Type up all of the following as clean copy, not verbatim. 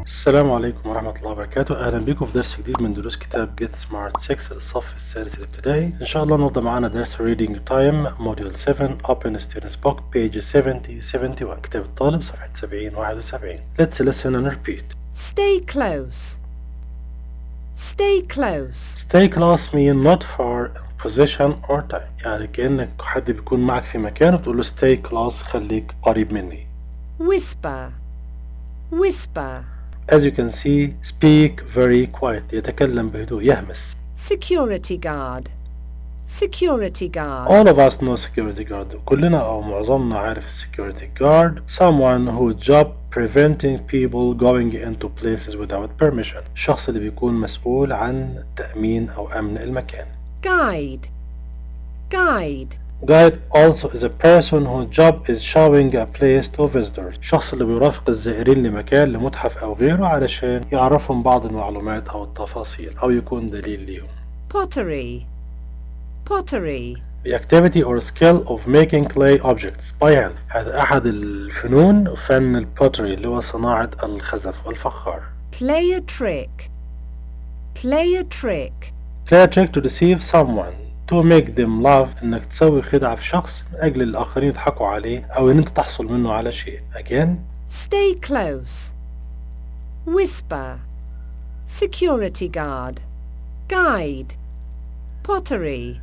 السلام عليكم ورحمة الله وبركاته. أهلا بكم في درس جديد من دروس كتاب Get Smart 6 الصف السادس الابتدائي. إن شاء الله النهارده معانا درس Reading Time Module 7 Open Students Book page 70-71 كتاب الطالب صفحة 70-71. Let's listen and repeat. Stay close. Stay close. Stay close mean not far in position or time. يعني كأنك حد بيكون معك في مكان وبتقول له stay close خليك قريب مني. Whisper. Whisper. As you can see, speak very quiet. يتكلم بهدوء يهمس. Security guard. Security guard. All of us know security guard. كلنا أو معظمنا عارف security guard. Someone whose job preventing people going into places without permission. الشخص اللي بيكون مسؤول عن تأمين أو أمن المكان. Guide. Guide. Guide also is a person whose job is showing a place to visitors. الشخص اللي بيرافق الزائرين لمكان لمتحف أو غيره علشان يعرفهم بعض المعلومات أو التفاصيل أو يكون دليل ليهم. Pottery. Pottery. The activity or skill of making clay objects by hand. هذا أحد الفنون فن البوتري اللي هو صناعة الخزف والفخار. Play a trick. Play a trick. Play a trick to deceive someone. To make them laugh. إنك تسوي خدعة في شخص من أجل الآخرين يضحكوا عليه أو إن أنت تحصل منه على شيء. Again. Stay close. Whisper. Security guard. Guide. Pottery.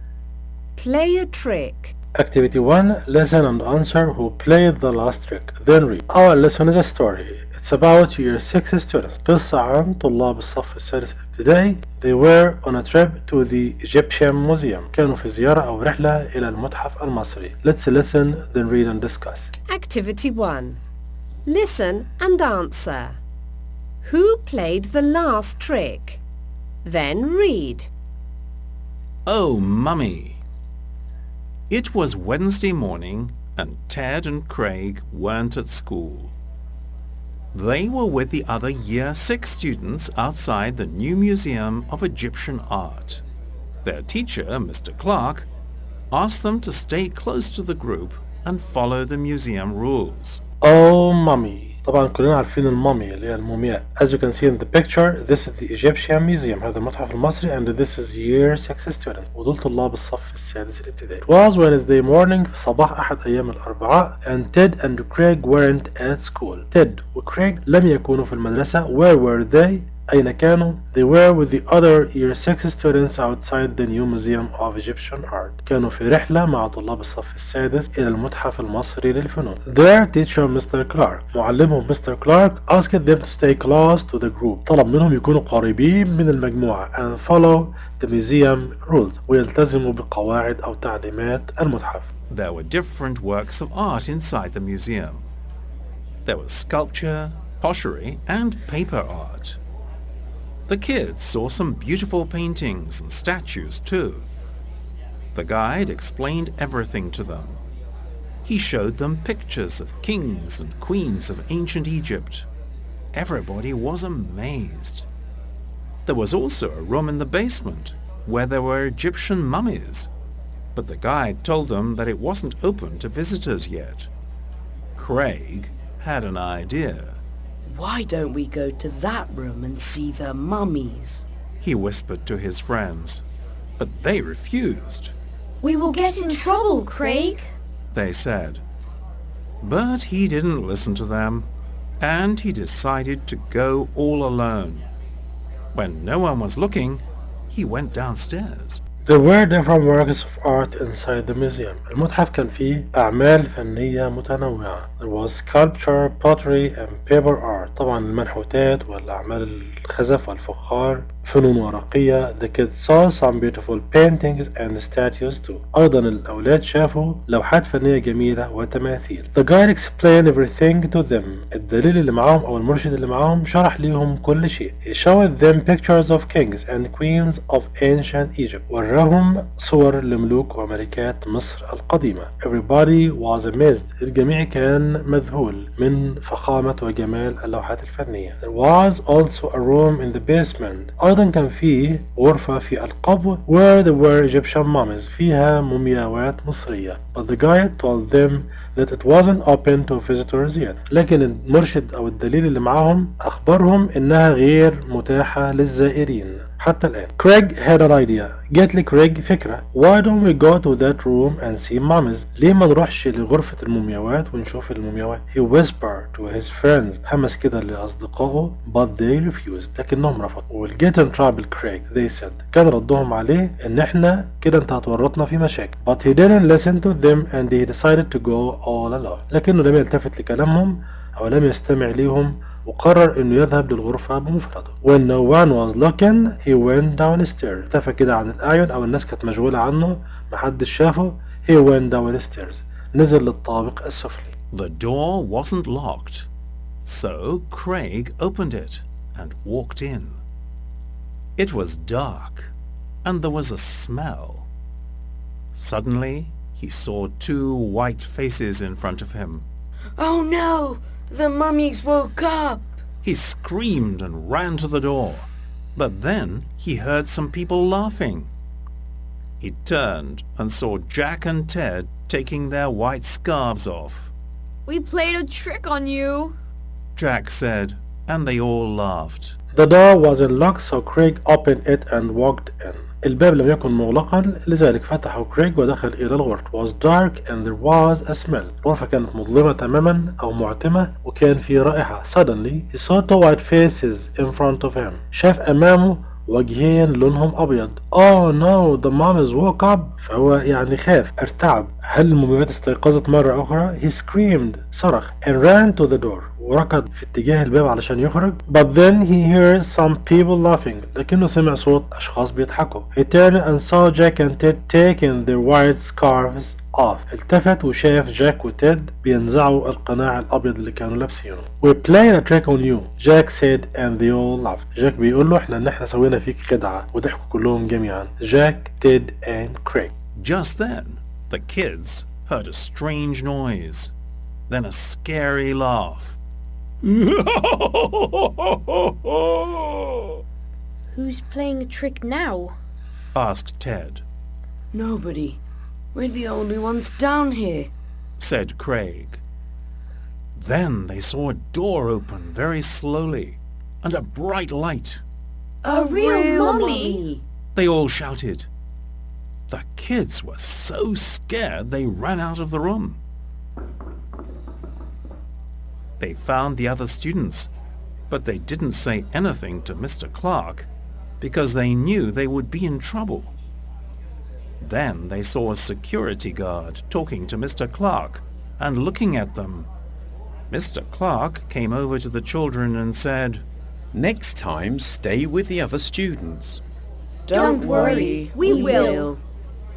Play a trick. Activity 1. Listen and answer who played the last trick. Then read. Our lesson is a story. It's about year 6 students. قصة عن طلاب الصف السادس الابتدائي. They were on a trip to the Egyptian Museum. كانوا في زيارة أو رحلة إلى المتحف المصري. Let's listen, then read and discuss. Activity 1. Listen and answer. Who played the last trick? Then read. Oh, Mummy! It was Wednesday morning and Ted and Craig weren't at school. They were with the other Year 6 students outside the new Museum of Egyptian Art. Their teacher, Mr. Clark, asked them to stay close to the group and follow the museum rules. Oh, mummy. طبعا كلنا عارفين المامي اللي هي المومياء. As you can see in the picture, this is the Egyptian Museum. هذا المتحف المصري and this is year 6 students. ودول طلاب الصف السادس الابتدائي. It was Wednesday morning في صباح أحد أيام الأربعاء and Ted and Craig weren't at school. Ted وكريغ لم يكونوا في المدرسة. Where were they? أين كانوا؟ They were with the other year 6 students outside the new Museum of Egyptian Art. كانوا في رحلة مع طلاب الصف السادس إلى المتحف المصري للفنون. Their teacher Mr. Clark. معلمهم Mr. Clark asked them to stay close to the group. طلب منهم يكونوا قريبين من المجموعة and follow the museum rules. ويلتزموا بقواعد أو تعليمات المتحف. There were different works of art inside the museum. There was sculpture, pottery and paper art. The kids saw some beautiful paintings and statues too. The guide explained everything to them. He showed them pictures of kings and queens of ancient Egypt. Everybody was amazed. There was also a room in the basement where there were Egyptian mummies, but the guide told them that it wasn't open to visitors yet. Craig had an idea. Why don't we go to that room and see the mummies? He whispered to his friends, but they refused. We will get in trouble, Craig, They said. But he didn't listen to them, and he decided to go all alone. When no one was looking, he went downstairs. There were different works of art inside the museum. المتحف كان فيه أعمال فنية متنوعة. There was sculpture, pottery and paper art. طبعا المنحوتات والأعمال الخزف والفخار. فنون ورقية. The kids saw some beautiful paintings and statues too. أيضا الأولاد شافوا لوحات فنية جميلة وتماثيل. The guide explained everything to them. الدليل اللي معاهم أو المرشد اللي معاهم شرح ليهم كل شيء. He showed them pictures of kings and queens of ancient Egypt. وراهم صور لملوك وملكات مصر القديمة. Everybody was amazed. الجميع كان مذهول من فخامة وجمال اللوحات الفنية. There was also a room in the basement. وأيضا كان فيه غرفة في القبو where there were Egyptian mummies فيها مومياوات مصرية. But the guide told them that it wasn't open to visitors yet. لكن المرشد أو الدليل اللي معاهم أخبرهم إنها غير متاحة للزائرين حتى الآن. Craig had an idea. جات لي كريج فكرة. Why don't we go to that room and see mummies? ليه ما نروحش لغرفة المومياوات ونشوف المومياوات؟ He whispered to his friends. همس كده لأصدقائه but they refused. لكنهم رفضوا. We'll get in trouble Craig they said. كان ردهم عليه إن إحنا كده أنت هتورطنا في مشاكل. But he didn't listen to them and he decided to go all alone. لكنه لم يلتفت لكلامهم أو لم يستمع ليهم وقرر انه يذهب للغرفة بمفرده. When no one was looking, he went downstairs. اختفى كده عن الأعين أو الناس كانت مشغولة عنه محدش شافه. He went downstairs. نزل للطابق السفلي. The door wasn't locked, so Craig opened it and walked in. It was dark and there was a smell. Suddenly, he saw two white faces in front of him. Oh no! The mummies woke up! He screamed and ran to the door, but then he heard some people laughing. He turned and saw Jack and Ted taking their white scarves off. We played a trick on you. Jack said, and they all laughed. The door wasn't locked so Craig opened it and walked in. الباب لم يكن مغلقا لذلك فتحه كريغ ودخل إلى الغرفة. It was dark and there was a smell. الغرفة كانت مظلمة تماما أو معتمة وكان في رائحة. Suddenly he saw two white faces in front of him. شاف أمامه وجهين لونهم أبيض. Oh no the mummies woke up. فهو يعني خاف ارتعب. هل المومياوات استيقظت مرة أخرى؟ He screamed صرخ and ran to the door وركض في اتجاه الباب علشان يخرج. But then he heard some people laughing. لكنه سمع صوت أشخاص بيضحكوا. He turned and saw Jack and Ted taking their white scarves off. التفت وشاف جاك وتيد بينزعوا القناع الأبيض اللي كانوا لابسينه. We played a trick on you, Jack said and they all laughed. جاك بيقول له إحنا سوينا فيك خدعة وضحكوا كلهم جميعا. Jack, Ted and Craig. Just then, the kids heard a strange noise, then a scary laugh. Who's playing a trick now? Asked Ted. Nobody. We're the only ones down here, Said Craig. Then they saw a door open very slowly and a bright light. A real mummy! They all shouted. The kids were so scared they ran out of the room. They found the other students, but they didn't say anything to Mr. Clark because they knew they would be in trouble. Then they saw a security guard talking to Mr. Clark and looking at them. Mr. Clark came over to the children and said, Next time, stay with the other students. Don't worry, we will.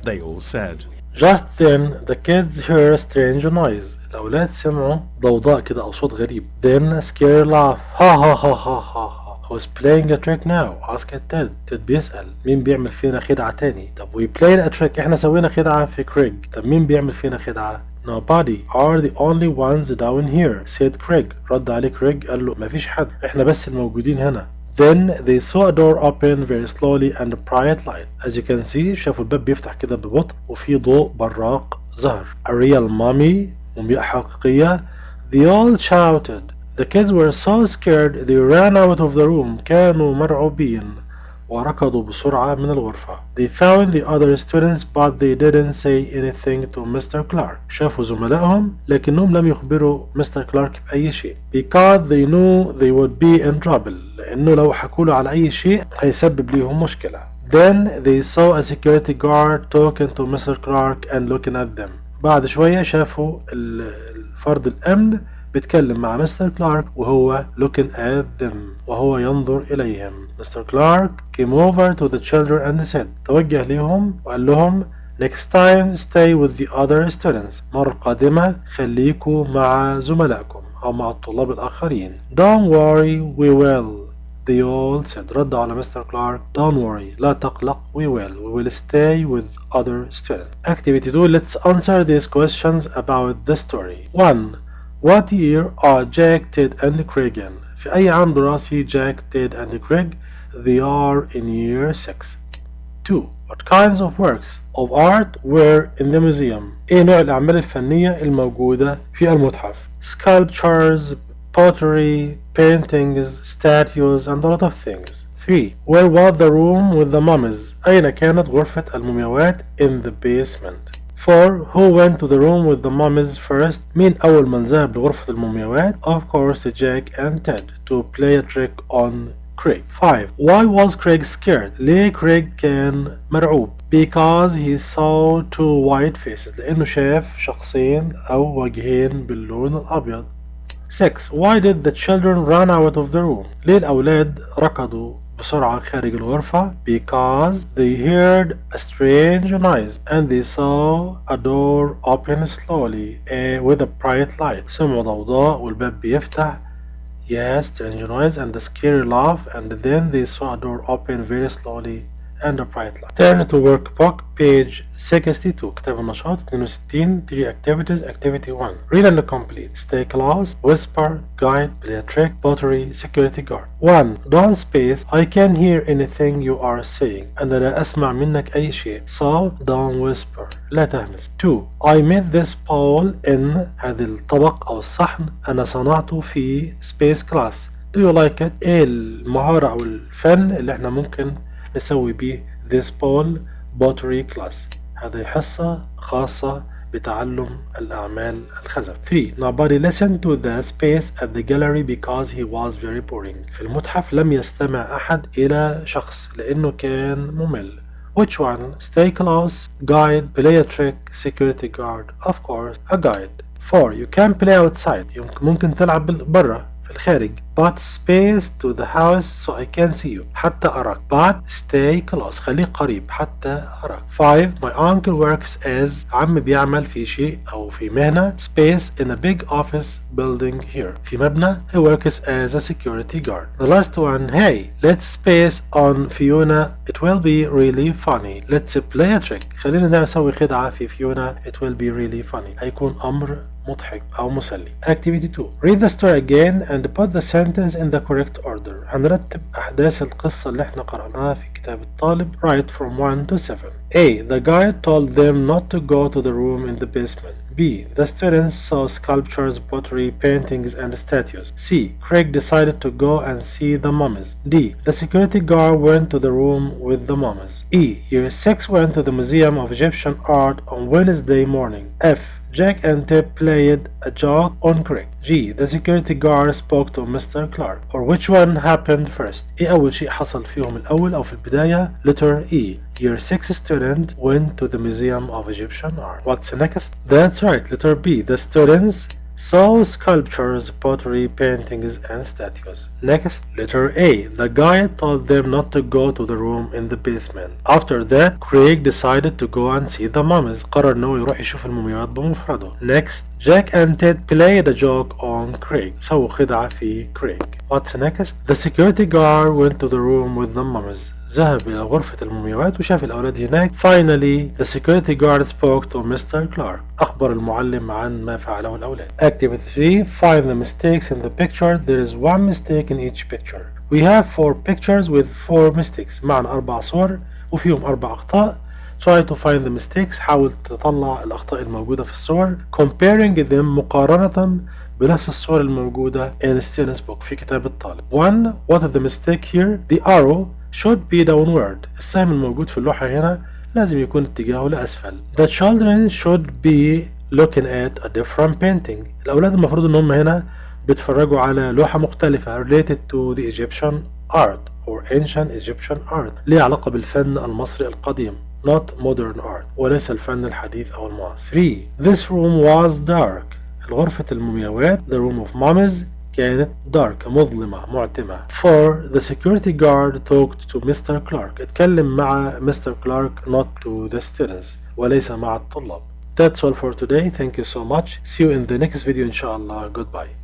They all said. Just then the kids heard a strange noise. الأولاد سمعوا ضوضاء كده أو صوت غريب. Then a scary laugh. Ha ha ha ha ha ha. Who's playing a trick now? Asked Ted. Ted بيسأل مين بيعمل فينا خدعة تاني؟ طب we played a trick. إحنا سوينا خدعة في كريغ. طب مين بيعمل فينا خدعة؟ Nobody are the only ones down here, said Craig. رد عليه كريغ قال له مفيش حد. إحنا بس الموجودين هنا. Then they saw a door open very slowly and a bright light. As you can see شافوا الباب بيفتح كده ببطء وفي ضوء براق ظهر. A real mummy. مومياء حقيقية. They all shouted. The kids were so scared they ran out of the room. كانوا مرعوبين وركضوا بسرعة من الغرفة. They found the other students but they didn't say anything to Mr. Clark. شافوا زملائهم لكنهم لم يخبروا مستر كلارك بأي شيء. Because they knew they would be in trouble. لأنه لو حكوا له على أي شيء هيسبب ليهم مشكلة. Then they saw a security guard talking to Mr. Clark and looking at them. بعد شوية شافوا الفرد الأمن بيتكلم مع مستر كلارك وهو looking at them وهو ينظر إليهم. مستر كلارك came over to the children and said. توجه لهم وقال لهم next time stay with the other students. مرة قادمة خليكوا مع زملائكم أو مع الطلاب الآخرين. Don't worry we will. They all said. رد على مستر كلارك. Don't worry. لا تقلق. We will stay with other students. Activity 2. Let's answer these questions about the story. 1. What year are Jack, Ted and Craig in? في أي عام دراسي Jack, Ted and Craig They are in year 6. 2. What kinds of works of art were in the museum? ايه نوع الأعمال الفنية الموجودة في المتحف؟ Sculptures, pottery, paintings, statues, and a lot of things. 3. Where was the room with the mummies? أين كانت غرفة المومياوات? In the basement. 4. Who went to the room with the mummies first? مين أول من ذهب لغرفة المومياوات؟ Of course Jack and Ted to play a trick on Craig. 5. Why was Craig scared? ليه كريغ كان مرعوب؟ Because he saw two white faces. لأنه شاف شخصين أو وجهين باللون الأبيض. 6. Why did the children run out of the room? ليه الأولاد ركضوا بسرعة خارج الغرفة؟ Because they heard a strange noise and they saw a door open slowly with a bright light. سمعوا ضوضاء والباب بيفتح. Yes, strange noise and a scary laugh, and then they saw a door open very slowly and a bright light. Turn to workbook page 62. كتاب النشاط 62. 3 activities. Activity 1. Read and complete. Stay close, whisper, guide, play a trick, pottery, security guard. 1. Don't space. I can't hear anything you are saying. أنا لا أسمع منك أي شيء. So don't whisper. لا تهمس. 2. I made this bowl in. هذا الطبق أو الصحن أنا صنعته في space class. Do you like it? إيه المهارة أو الفن اللي احنا ممكن نسوي بيه this bowl pottery class؟ هذه حصة خاصة بتعلم الأعمال الخزف. 3. Nobody listened to the space at the gallery because he was very boring. في المتحف لم يستمع أحد إلى شخص لأنه كان ممل. Which one? Stay close, guide, play a trick, security guard. Of course, a guide. 4. You can play outside. ممكن تلعب برا في الخارج. But space to the house so I can see you. حتى أراك. But stay close. خليك قريب حتى أراك. 5. My uncle works as. عم بيعمل في شيء أو في مهنة. Space in a big office building here. في مبنى. He works as a security guard. The last one. Hey, let's space on Fiona. It will be really funny. Let's play a trick. خلينا نسوي خدعة في فيونا. It will be really funny. هيكون أمر مضحك أو مسلي. Activity 2. Read the story again and put the sentence in the correct order. هنرتب أحداث القصة اللي احنا قرأناها في كتاب الطالب. Write from 1 to 7. A. The guide told them not to go to the room in the basement. B. The students saw sculptures, pottery, paintings, and statues. C. Craig decided to go and see the mummies. D. The security guard went to the room with the mummies. E. Year 6 went to the Museum of Egyptian Art on Wednesday morning. F. Jack and Tip played a joke on Craig. G. The security guard spoke to Mr. Clark. Or which one happened first? إيه أول شيء حصل فيهم الأول أو في البداية؟ Letter E. Year 6 student went to the Museum of Egyptian Art. What's next? That's right, letter B. The students saw sculptures, pottery, paintings, and statues. Next, letter A. The guide told them not to go to the room in the basement. After that, Craig decided to go and see the mummies. قرر إنه يروح يشوف المومياوات بمفرده. Next, Jack and Ted played a joke on Craig. سووا خدعة في Craig. What's next? The security guard went to the room with the mummies. ذهب إلى غرفة المومياوات وشاف الأولاد هناك. Finally, the security guard spoke to Mr. Clark. أخبر المعلم عن ما فعله الأولاد. Activity 3. Find the mistakes in the picture. There is one mistake in each picture. We have 4 pictures with 4 mistakes. معنا 4 صور وفيهم 4 أخطاء. Try to find the mistakes. حاول تطلع الأخطاء الموجودة في الصور. Comparing them. مقارنة بنفس الصور الموجودة in student's book في كتاب الطالب. 1. What is the mistake here? The arrow should be downward. السهم الموجود في اللوحة هنا لازم يكون اتجاهه لأسفل. The children should be looking at a different painting. الأولاد المفروض إن هم هنا بيتفرجوا على لوحة مختلفة related to the Egyptian art or ancient Egyptian art. ليه علاقة بالفن المصري القديم. Not modern art. وليس الفن الحديث أو المعاصر. 3. This room was dark. غرفة المومياوات the room of mummies كانت dark مظلمة معتمة. 4. The security guard talked to Mr. Clark. اتكلم مع Mr. Clark not to the students وليس مع الطلاب. That's all for today. Thank you so much. See you in the next video إن شاء الله. Goodbye.